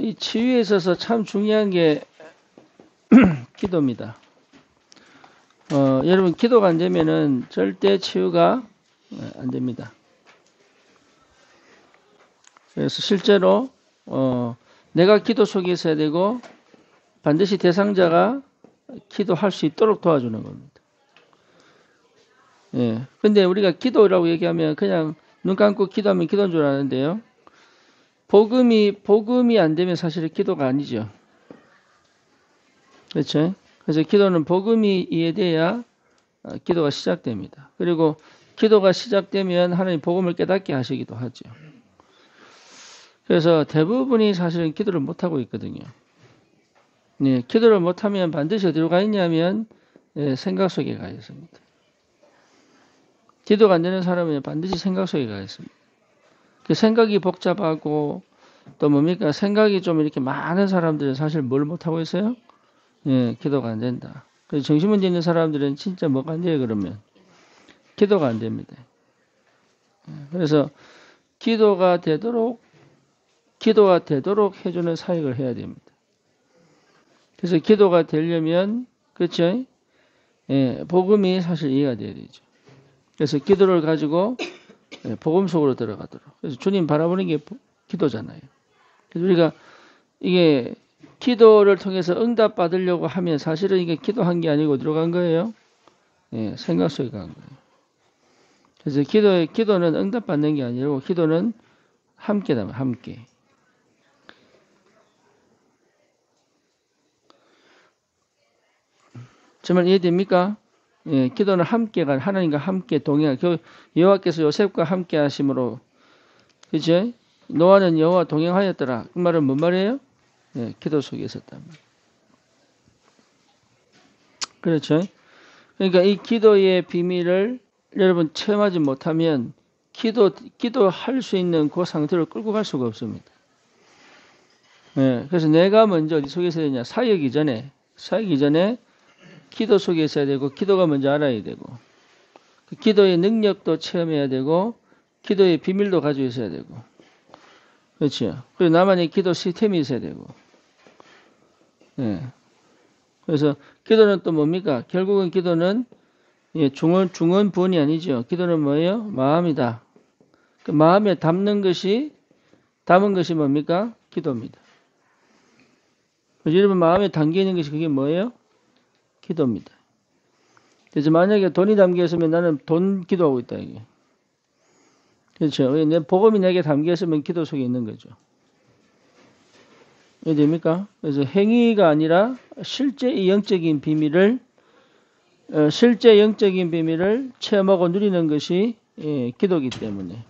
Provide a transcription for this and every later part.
이 치유에 있어서 참 중요한 게 기도입니다. 여러분, 기도가 안 되면은 절대 치유가 안 됩니다. 그래서 실제로, 내가 기도 속에 있어야 되고, 반드시 대상자가 기도할 수 있도록 도와주는 겁니다. 예. 근데 우리가 기도라고 얘기하면 그냥 눈 감고 기도하면 기도인 줄 아는데요. 복음이 안 되면 사실은 기도가 아니죠. 그렇죠? 그래서 기도는 복음이 이해돼야 기도가 시작됩니다. 그리고 기도가 시작되면 하나님 복음을 깨닫게 하시기도 하죠. 그래서 대부분이 사실은 기도를 못하고 있거든요. 네, 기도를 못하면 반드시 어디로 가 있냐면 생각 속에 가 있습니다. 기도가 안 되는 사람은 반드시 생각 속에 가 있습니다. 그 생각이 복잡하고 또 뭡니까? 생각이 좀 이렇게 많은 사람들은 사실 뭘 못하고 있어요? 예, 기도가 안 된다. 그래서 정신문제 있는 사람들은 진짜 뭐가 안 돼요, 그러면? 기도가 안 됩니다. 그래서 기도가 되도록 해주는 사역을 해야 됩니다. 그래서 기도가 되려면, 그렇죠? 예, 복음이 사실 이해가 돼야 되죠. 그래서 기도를 가지고 복음 속으로 들어가도록. 그래서 주님 바라보는 게 기도잖아요. 그래서 우리가 이게 기도를 통해서 응답 받으려고 하면 사실은 이게 기도한 게 아니고 들어간 거예요. 예, 생각 속에 간 거예요. 그래서 기도는 응답 받는 게 아니고 기도는 함께다, 함께. 정말 이해됩니까? 예, 기도는 함께가 하나님과 함께 동행. 여호와께서 요셉과 함께 하심으로, 그죠? 노아는 여호와 동행하였더라. 그 말은 뭔 말이에요? 예, 기도 속에 있었단 말이에요. 그렇죠? 그러니까 이 기도의 비밀을 여러분 체험하지 못하면 기도할 수 있는 그 상태로 끌고 갈 수가 없습니다. 예, 그래서 내가 먼저 어디 속에 있어야 되냐? 사역이 전에 기도 속에 있어야 되고, 기도가 먼저 알아야 되고, 그 기도의 능력도 체험해야 되고, 기도의 비밀도 가지고 있어야 되고, 그렇죠. 그리고 나만의 기도 시스템이 있어야 되고, 예. 그래서 기도는 또 뭡니까? 결국은 기도는 중언부언이 아니죠. 기도는 뭐예요? 마음이다. 그 마음에 담은 것이 뭡니까? 기도입니다. 여러분 마음에 담겨 있는 것이 그게 뭐예요? 기도입니다. 그래서 만약에 돈이 담겨 있으면 나는 돈 기도하고 있다 이게. 그렇죠. 내 복음이 내게 담겨 있으면 기도 속에 있는 거죠. 이해됩니까? 그래서 행위가 아니라 실제 영적인 비밀을 체험하고 누리는 것이 기도이기 때문에.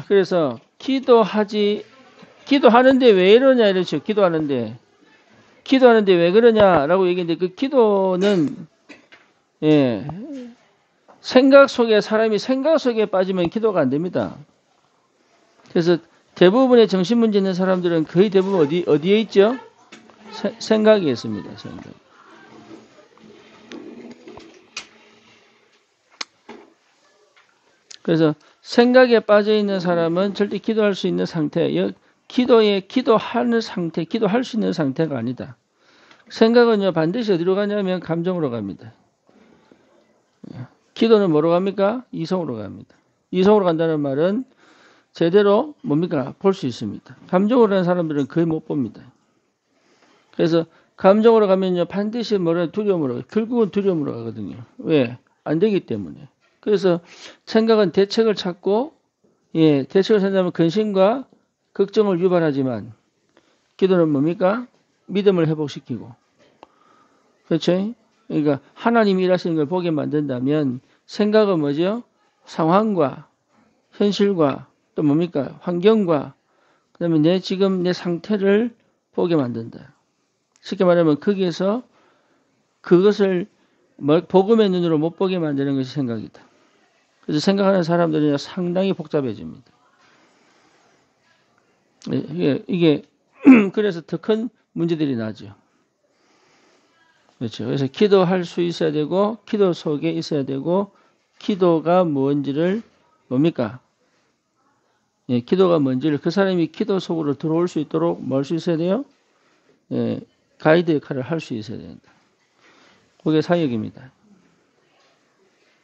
그래서 기도하는데 왜 이러냐 이렇죠. 기도하는데 왜 그러냐라고 얘기했는데 그 기도는 사람이 생각 속에 빠지면 기도가 안 됩니다. 그래서 대부분의 정신 문제 있는 사람들은 거의 대부분 어디에 있죠? 생각에 있습니다. 생각. 그래서 생각에 빠져 있는 사람은 절대 기도할 수 있는 상태, 기도할 수 있는 상태가 아니다. 생각은요 반드시 어디로 가냐면 감정으로 갑니다. 기도는 뭐로 갑니까? 이성으로 갑니다. 이성으로 간다는 말은 제대로 뭡니까? 볼 수 있습니다. 감정으로 가는 사람들은 거의 못 봅니다. 그래서 감정으로 가면요 반드시 두려움으로, 결국은 두려움으로 가거든요. 왜? 안 되기 때문에. 그래서 생각은 대책을 찾고, 대책을 찾자면 근심과 걱정을 유발하지만, 기도는 뭡니까? 믿음을 회복시키고. 그렇죠? 그러니까 하나님이 일하시는 걸 보게 만든다면, 생각은 뭐죠? 상황과 현실과 또 뭡니까? 환경과 그 다음에 지금 내 상태를 보게 만든다. 쉽게 말하면 거기에서 그것을 복음의 눈으로 못 보게 만드는 것이 생각이다. 그래서 생각하는 사람들은 상당히 복잡해집니다. 이게 그래서 더 큰 문제들이 나죠. 그렇죠. 그래서 기도할 수 있어야 되고, 기도 속에 있어야 되고, 기도가 뭔지를 뭡니까? 예, 기도가 뭔지를 그 사람이 기도 속으로 들어올 수 있도록 뭘 수 있어야 돼요? 예, 가이드 역할을 할 수 있어야 된다. 그게 사역입니다.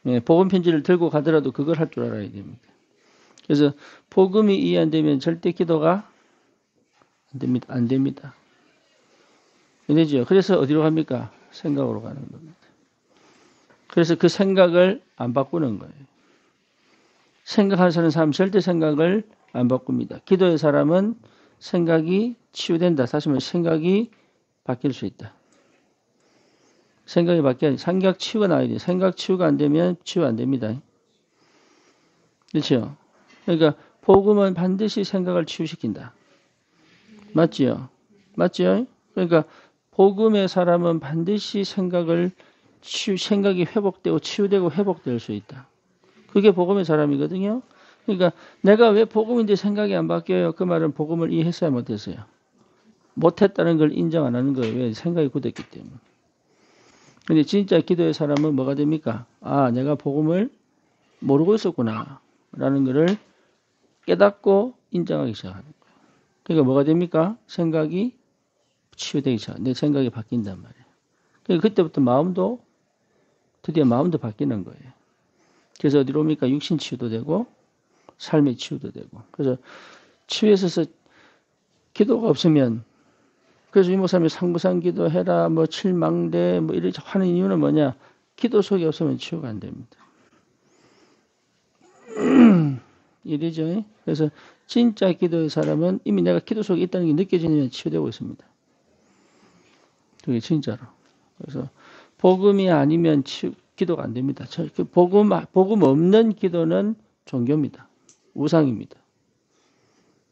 예, 복음 편지를 들고 가더라도 그걸 할 줄 알아야 됩니다. 그래서 복음이 이해 안 되면 절대 기도가 안 됩니다. 안 됩니다. 되죠? 그래서 어디로 갑니까? 생각으로 가는 겁니다. 그래서 그 생각을 안 바꾸는 거예요. 생각하는 사람 절대 생각을 안 바꿉니다. 기도의 사람은 생각이 치유된다. 다시 말해 생각이 바뀔 수 있다. 생각이 바뀌어야 생각 치유가 나야 돼요. 생각 치유가 안 되면 치유 안 됩니다. 그렇죠? 그러니까 복음은 반드시 생각을 치유시킨다. 맞지요? 맞지요? 그러니까 복음의 사람은 반드시 생각이 회복되고 치유되고 회복될 수 있다. 그게 복음의 사람이거든요. 그러니까 내가 왜 복음인데 생각이 안 바뀌어요? 그 말은 복음을 이해했어야 못했어요. 못했다는 걸 인정 안 하는 거예요. 왜? 생각이 굳었기 때문에. 근데 진짜 기도의 사람은 뭐가 됩니까? 아, 내가 복음을 모르고 있었구나. 라는 것을 깨닫고 인정하기 시작하는 거예요. 그러니까 뭐가 됩니까? 생각이 치유되기 시작. 내 생각이 바뀐단 말이에요. 그러니까 그때부터 드디어 마음도 바뀌는 거예요. 그래서 어디로 옵니까? 육신 치유도 되고 삶의 치유도 되고. 그래서 치유에 있어서 기도가 없으면 그래서 이 목사님이 상부상 기도해라 뭐 칠망대 뭐 이렇게 하는 이유는 뭐냐? 기도 속에 없으면 치유가 안 됩니다. 이래죠. 그래서 진짜 기도의 사람은 이미 내가 기도 속에 있다는 게 느껴지면 치유되고 있습니다. 그게 진짜로. 그래서 복음이 아니면 기도가 안 됩니다. 복음 없는 기도는 종교입니다. 우상입니다.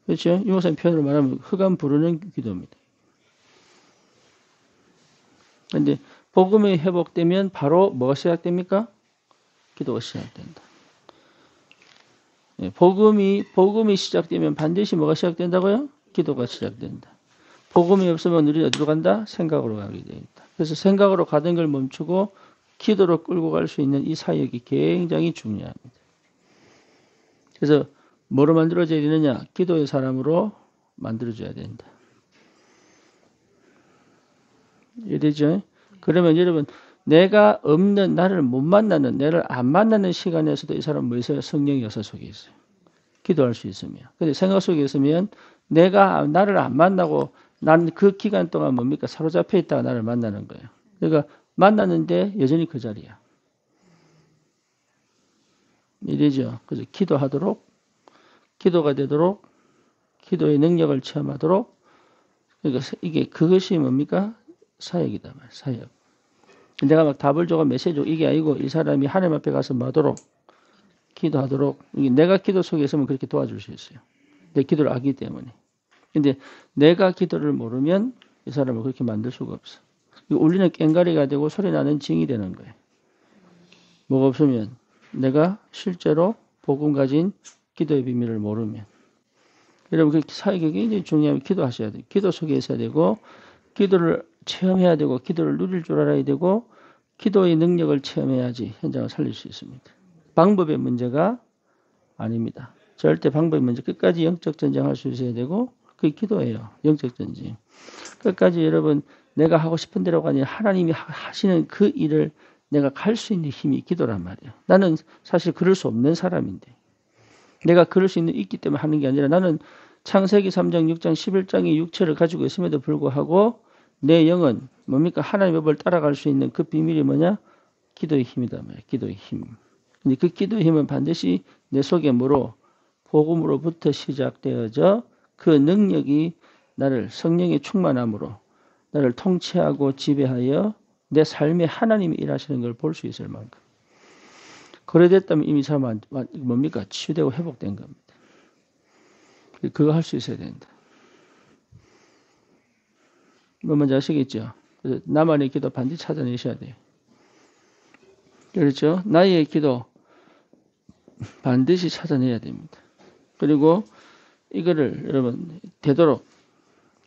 그렇죠? 이 목사님 표현으로 말하면 흑암 부르는 기도입니다. 그런데 복음이 회복되면 바로 뭐가 시작됩니까? 기도가 시작된다. 복음이 시작되면 반드시 뭐가 시작된다고요? 기도가 시작된다. 복음이 없으면 우리 어디로 간다? 생각으로 가게 되어 있다. 그래서 생각으로 가던 걸 멈추고 기도로 끌고 갈 수 있는 이 사역이 굉장히 중요합니다. 그래서 뭐로 만들어져야 되느냐? 기도의 사람으로 만들어줘야 된다. 이해되죠? 그러면 여러분 내가 없는 나를 못 만나는 나를 안 만나는 시간에서도 이 사람은 뭐 있어요? 성령의 역사 속에 있어요. 기도할 수 있으면. 근데 생각 속에 있으면 내가 나를 안 만나고 난 그 기간 동안 뭡니까? 사로잡혀 있다가 나를 만나는 거예요. 그러니까 만났는데 여전히 그 자리야. 이래죠. 그래서 기도하도록 기도가 되도록 기도의 능력을 체험하도록 그러니까 이게 그것이 뭡니까? 사역이다 말이야. 사역. 내가 막 답을 주고 메시지 주고 이게 아니고 이 사람이 하나님 앞에 가서 뭐하도록 기도하도록 내가 기도 속에 있으면 그렇게 도와줄 수 있어요. 내 기도를 알기 때문에. 근데 내가 기도를 모르면 이 사람을 그렇게 만들 수가 없어. 울리는 꽹가리가 되고 소리 나는 징이 되는 거예요. 뭐가 없으면 내가 실제로 복음 가진 기도의 비밀을 모르면. 여러분 그 사역이 굉장히 중요하면 기도하셔야 돼요. 기도 속에 있어야 되고 기도를 체험해야 되고 기도를 누릴 줄 알아야 되고 기도의 능력을 체험해야지 현장을 살릴 수 있습니다. 방법의 문제가 아닙니다. 절대 방법의 문제 끝까지 영적 전쟁할 수 있어야 되고 그게 기도예요. 영적 전쟁. 끝까지 여러분 내가 하고 싶은 대로가 아니라 하나님이 하시는 그 일을 내가 갈 수 있는 힘이 기도란 말이에요. 나는 사실 그럴 수 없는 사람인데 내가 그럴 수 있기 때문에 하는 게 아니라 나는 창세기 3장, 6장, 11장의 육체를 가지고 있음에도 불구하고 내 영은 뭡니까? 하나님의 법을 따라갈 수 있는 그 비밀이 뭐냐? 기도의 힘이다 말이에요. 기도의 힘. 근데 그 기도의 힘은 반드시 내 속에 뭐로? 복음으로부터 시작되어져 그 능력이 나를 성령의 충만함으로 나를 통치하고 지배하여 내 삶에 하나님이 일하시는 걸 볼 수 있을 만큼. 그래 됐다면 이미 사람은 뭡니까? 치유되고 회복된 겁니다. 그거 할 수 있어야 된다. 뭐 뭔지 아시겠죠? 그래서 나만의 기도 반드시 찾아내셔야 돼요. 그렇죠? 나의 기도 반드시 찾아내야 됩니다. 그리고 이거를 여러분 되도록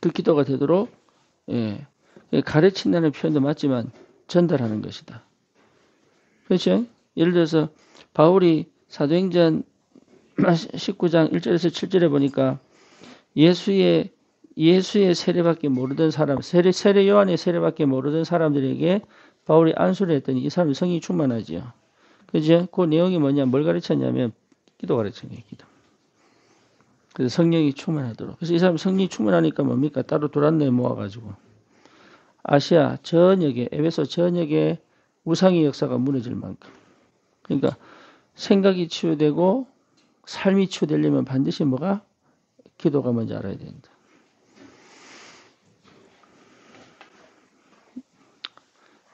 그 기도가 되도록 가르친다는 표현도 맞지만 전달하는 것이다. 그렇죠? 예를 들어서 바울이 사도행전 19장 1절에서 7절에 보니까 예수의 세례밖에 모르던 사람, 세례 요한의 세례밖에 모르던 사람들에게 바울이 안수를 했더니 이 사람이 성령이 충만하지요. 그죠? 그 내용이 뭐냐, 뭘 가르쳤냐면 기도 가르친 거예요, 기도. 그래서 성령이 충만하도록. 그래서 이 사람 성령이 충만하니까 뭡니까? 따로 돌았네 모아가지고 아시아 전역에, 에베소 전역에 우상의 역사가 무너질 만큼. 그러니까 생각이 치유되고 삶이 치유되려면 반드시 뭐가? 기도가 먼저 알아야 된다.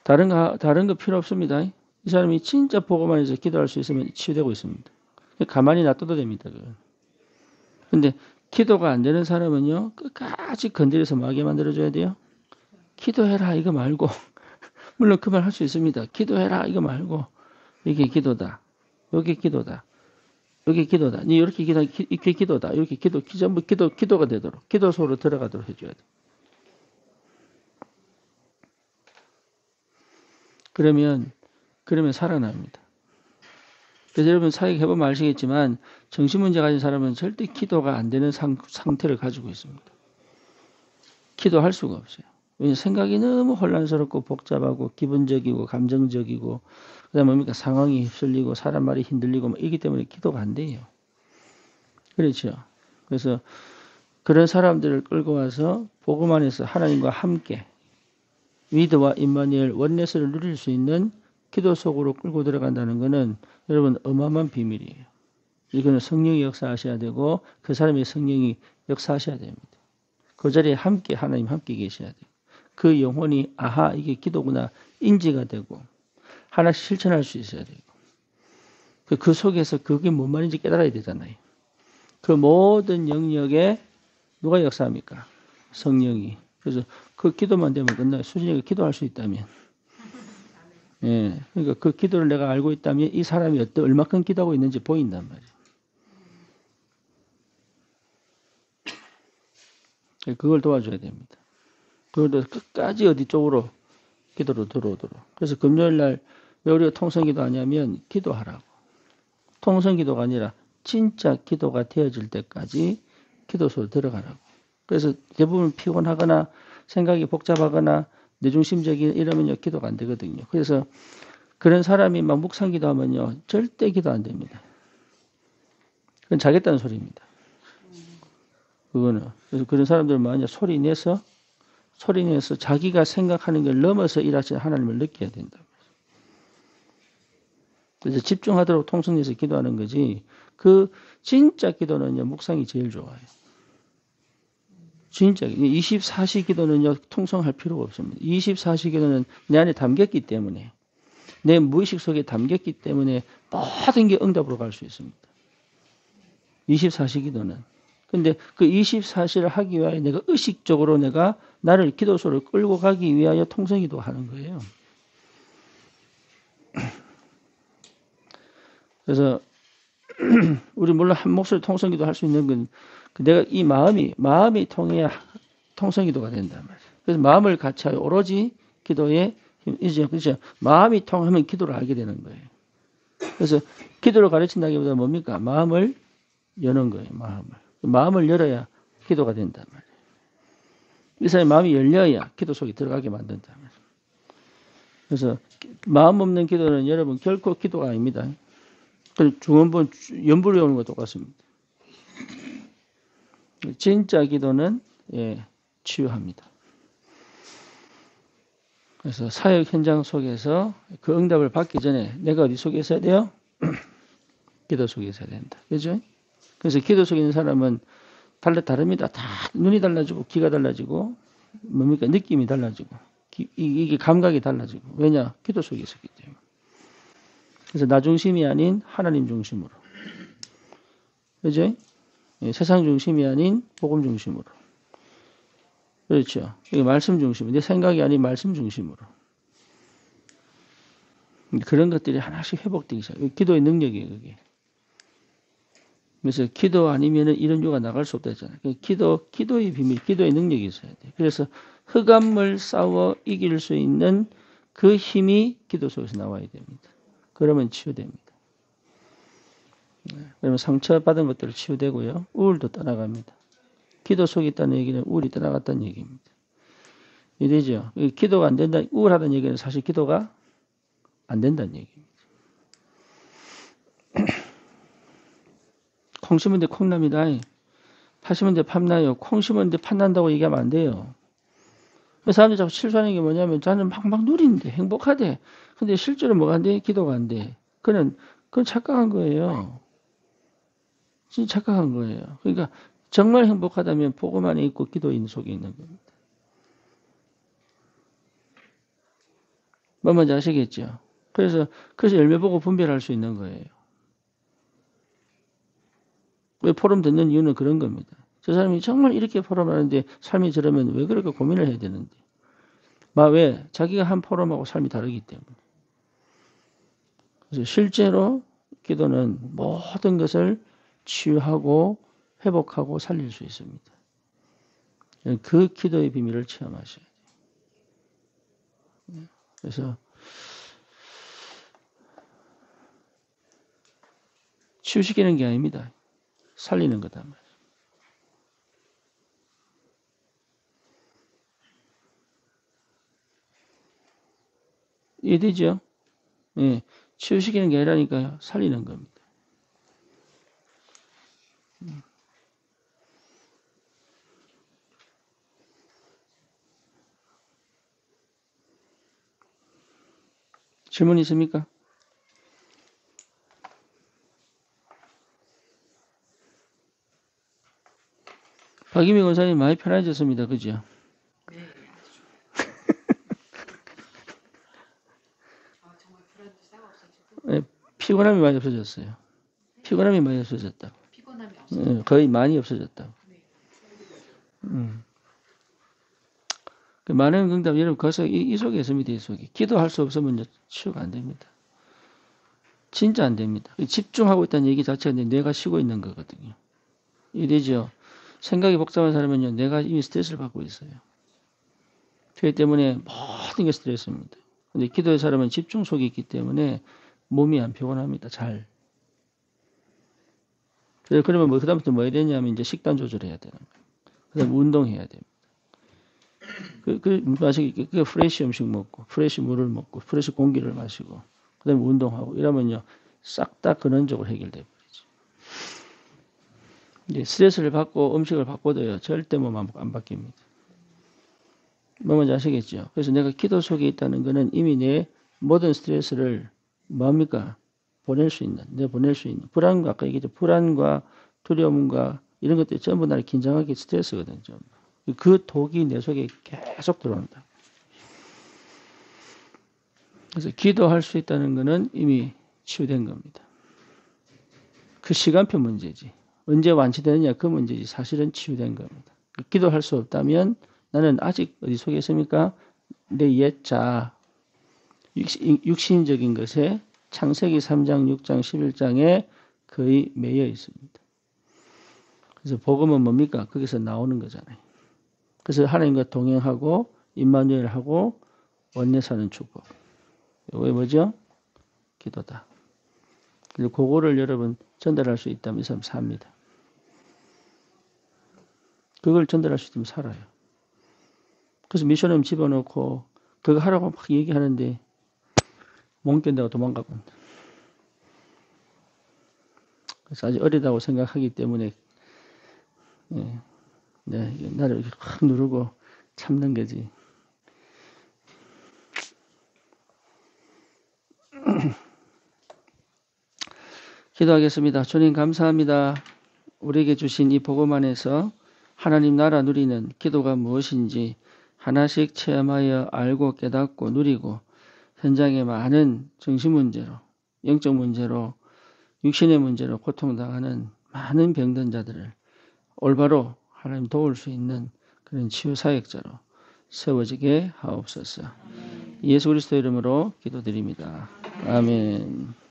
다른 거 필요 없습니다. 이 사람이 진짜 보고만 해서 기도할 수 있으면 치유되고 있습니다. 가만히 놔둬도 됩니다. 근데 기도가 안 되는 사람은요, 끝까지 건드려서 마게 만들어줘야 돼요. 기도해라 이거 말고 물론 그 말 할 수 있습니다. 기도해라 이거 말고 이게 기도다. 여기 기도다. 여기 기도다. 니 이렇게 이게 기도다. 이렇게 전부 기도가 되도록 기도 속으로 들어가도록 해줘야 돼. 그러면 살아납니다. 그래서 여러분 사역 해보면 아시겠지만 정신문제 가진 사람은 절대 기도가 안 되는 상태를 가지고 있습니다. 기도할 수가 없어요. 왜냐하면 생각이 너무 혼란스럽고 복잡하고 기분적이고 감정적이고 그다음에 뭡니까 상황이 휩쓸리고 사람 말이 흔들리고 뭐 이기 때문에 기도가 안 돼요. 그렇죠. 그래서 그런 사람들을 끌고 와서 복음 안에서 하나님과 함께 위드와 임마누엘 원네스를 누릴 수 있는 기도 속으로 끌고 들어간다는 것은 여러분 어마어마한 비밀이에요. 이거는 성령이 역사하셔야 되고 그 사람의 성령이 역사하셔야 됩니다. 그 자리에 함께 하나님 함께 계셔야 돼요. 그 영혼이 아하 이게 기도구나 인지가 되고 하나씩 실천할 수 있어야 되고 그 속에서 그게 뭔 말인지 깨달아야 되잖아요. 그 모든 영역에 누가 역사합니까? 성령이. 그래서 그 기도만 되면 끝나요. 수진이가 기도할 수 있다면. 예. 그러니까 그 기도를 내가 알고 있다면 이 사람이 얼마큼 기도하고 있는지 보인단 말이에요. 그걸 도와줘야 됩니다. 그걸 끝까지 어디 쪽으로 기도로 들어오도록. 그래서 금요일 날 왜 우리가 통성기도 하냐면 기도하라고. 통성기도가 아니라 진짜 기도가 되어질 때까지 기도 속으로 들어가라고. 그래서 대부분 피곤하거나 생각이 복잡하거나 내중심적인 이러면요 기도가 안 되거든요. 그래서 그런 사람이 막 묵상기도 하면요 절대 기도 안 됩니다. 그건 자겠다는 소리입니다. 그거는 그래서 그런 사람들은 만약 소리 내서 자기가 생각하는 걸 넘어서 일하시는 하나님을 느껴야 된다. 그래서 집중하도록 통성내서 기도하는 거지. 그 진짜 기도는요 묵상이 제일 좋아요. 진짜 24시 기도는요 통성할 필요가 없습니다. 24시 기도는 내 안에 담겼기 때문에 내 무의식 속에 담겼기 때문에 모든 게 응답으로 갈 수 있습니다. 24시 기도는. 근데 그 24시를 하기 위하여 내가 의식적으로 내가 나를 기도소를 끌고 가기 위하여 통성기도 하는 거예요. 그래서 우리 물론 한 몫을 통성기도 할 수 있는 건 내가 이 마음이 통해야 통성기도가 된단 말이에요. 그래서 마음을 같이 하여 오로지 기도에 힘이죠. 그렇죠. 마음이 통하면 기도를 알게 되는 거예요. 그래서 기도를 가르친다기보다 뭡니까? 마음을 여는 거예요. 마음을 열어야 기도가 된단 말이에요. 이 사람의 마음이 열려야 기도 속에 들어가게 만든단 말이에요. 그래서 마음 없는 기도는 여러분 결코 기도가 아닙니다. 중원본 연불 외우는 거 똑같습니다. 진짜 기도는 치유합니다. 그래서 사역 현장 속에서 그 응답을 받기 전에 내가 어디 속에 있어야 돼요? 기도 속에 있어야 된다. 그죠? 그래서 기도 속에 있는 사람은 다릅니다. 다 눈이 달라지고 귀가 달라지고 뭡니까? 느낌이 달라지고 이게 감각이 달라지고 왜냐? 기도 속에 있었기 때문에. 그래서 나 중심이 아닌 하나님 중심으로. 그죠? 세상 중심이 아닌 복음 중심으로. 그렇죠. 이게 말씀 중심으로. 내 생각이 아닌 말씀 중심으로. 그런 것들이 하나씩 회복되기 시작해요. 기도의 능력이에요, 그게. 그래서 기도 아니면은 이런 유가 나갈 수 없다 했잖아요. 기도의 비밀, 기도의 능력이 있어야 돼요. 그래서 흑암을 싸워 이길 수 있는 그 힘이 기도 속에서 나와야 됩니다. 그러면 치유됩니다. 그러면 상처받은 것들을 치유되고요. 우울도 떠나갑니다. 기도 속에 있다는 얘기는 우울이 떠나갔다는 얘기입니다. 이되죠. 기도가 안 된다, 우울하다는 얘기는 사실 기도가 안 된다는 얘기입니다. 콩 심은데 콩납니다. 파 심은데 팝나요. 콩 심은데 팥난다고 얘기하면 안 돼요. 사람들이 자꾸 실수하는 게 뭐냐면 나는 막 누리는데 행복하대. 근데 실제로 뭐가 안 돼? 기도가 안 돼. 그건 착각한 거예요. 진짜 착각한 거예요. 그러니까 정말 행복하다면 복음 안에 있고 기도 속에 있는 겁니다. 뭐 뭔지 아시겠죠? 그래서 열매 보고 분별할 수 있는 거예요. 왜 포럼 듣는 이유는 그런 겁니다. 저 사람이 정말 이렇게 포럼하는데 삶이 저러면 왜 그렇게 고민을 해야 되는데. 왜? 자기가 한 포럼하고 삶이 다르기 때문에. 그래서 실제로 기도는 모든 것을 치유하고 회복하고 살릴 수 있습니다. 그 기도의 비밀을 체험하셔야 돼요. 그래서 치유시키는 게 아닙니다. 살리는 거다 말이에요. 이해되죠? 예, 치유시키는 게 아니라니까요. 살리는 겁니다. 질문 있습니까? 박이미 권사님 많이 편해졌습니다. 그죠? 네. 정말 불안도 싹 없어지고. 예, 피곤함이 많이 없어졌어요. 피곤함이 많이 없어졌다. 피곤함이 없어졌다. 예, 거의 많이 없어졌다. 네. 많은 응답, 여러분, 거기서 이 속에 있습니다. 이 속에. 기도할 수 없으면 치유가 안 됩니다. 진짜 안 됩니다. 집중하고 있다는 얘기 자체가 뇌가 쉬고 있는 거거든요. 이래죠. 생각이 복잡한 사람은요, 내가 이미 스트레스를 받고 있어요. 그렇기 때문에 모든 게 스트레스입니다. 근데 기도의 사람은 집중 속에 있기 때문에 몸이 안 피곤합니다. 잘. 그러면 그다음부터 뭐 해야 되냐면 이제 식단 조절해야 되는 거예요. 그다음 운동해야 됩니다. 프레시 음식 먹고, 프레시 물을 먹고, 프레시 공기를 마시고, 그다음에 운동하고 이러면요, 싹 다 근원적으로 해결돼 버리죠. 이제 스트레스를 받고 음식을 바꿔도요, 절대 몸 안 바뀝니다. 뭐 뭔지 아시겠죠? 그래서 내가 기도 속에 있다는 거는 이미 내 모든 스트레스를 뭡니까? 보낼 수 있는, 불안과, 아까 얘기했죠. 불안과 두려움과 이런 것들이 전부 나를 긴장하게 스트레스거든요. 그 독이 내 속에 계속 들어온다. 그래서 기도할 수 있다는 것은 이미 치유된 겁니다. 그 시간표 문제지. 언제 완치되느냐 그 문제지. 사실은 치유된 겁니다. 기도할 수 없다면 나는 아직 어디 속에 있습니까? 내 옛자, 육신적인 것에 창세기 3장, 6장, 11장에 거의 매여 있습니다. 그래서 복음은 뭡니까? 거기서 나오는 거잖아요. 그래서 하나님과 동행하고 임마누엘하고 원내 사는 축복. 이게 뭐죠? 기도다. 그래서 그거를 여러분 전달할 수 있다면 이 사람 삽니다. 그걸 전달할 수 있으면 살아요. 그래서 미션을 집어넣고 그거 하라고 막 얘기하는데 못 견다고 도망가고. 그래서 아직 어리다고 생각하기 때문에 나를 이렇게 확 누르고 참는 거지. 기도하겠습니다. 주님 감사합니다. 우리에게 주신 이 복음 안에서 하나님 나라 누리는 기도가 무엇인지 하나씩 체험하여 알고 깨닫고 누리고 현장에 많은 정신 문제로, 영적 문제로, 육신의 문제로 고통당하는 많은 병든 자들을 올바로 하나님 도울 수 있는 그런 치유 사역자로 세워지게 하옵소서. 예수 그리스도 이름으로 기도드립니다. 아멘.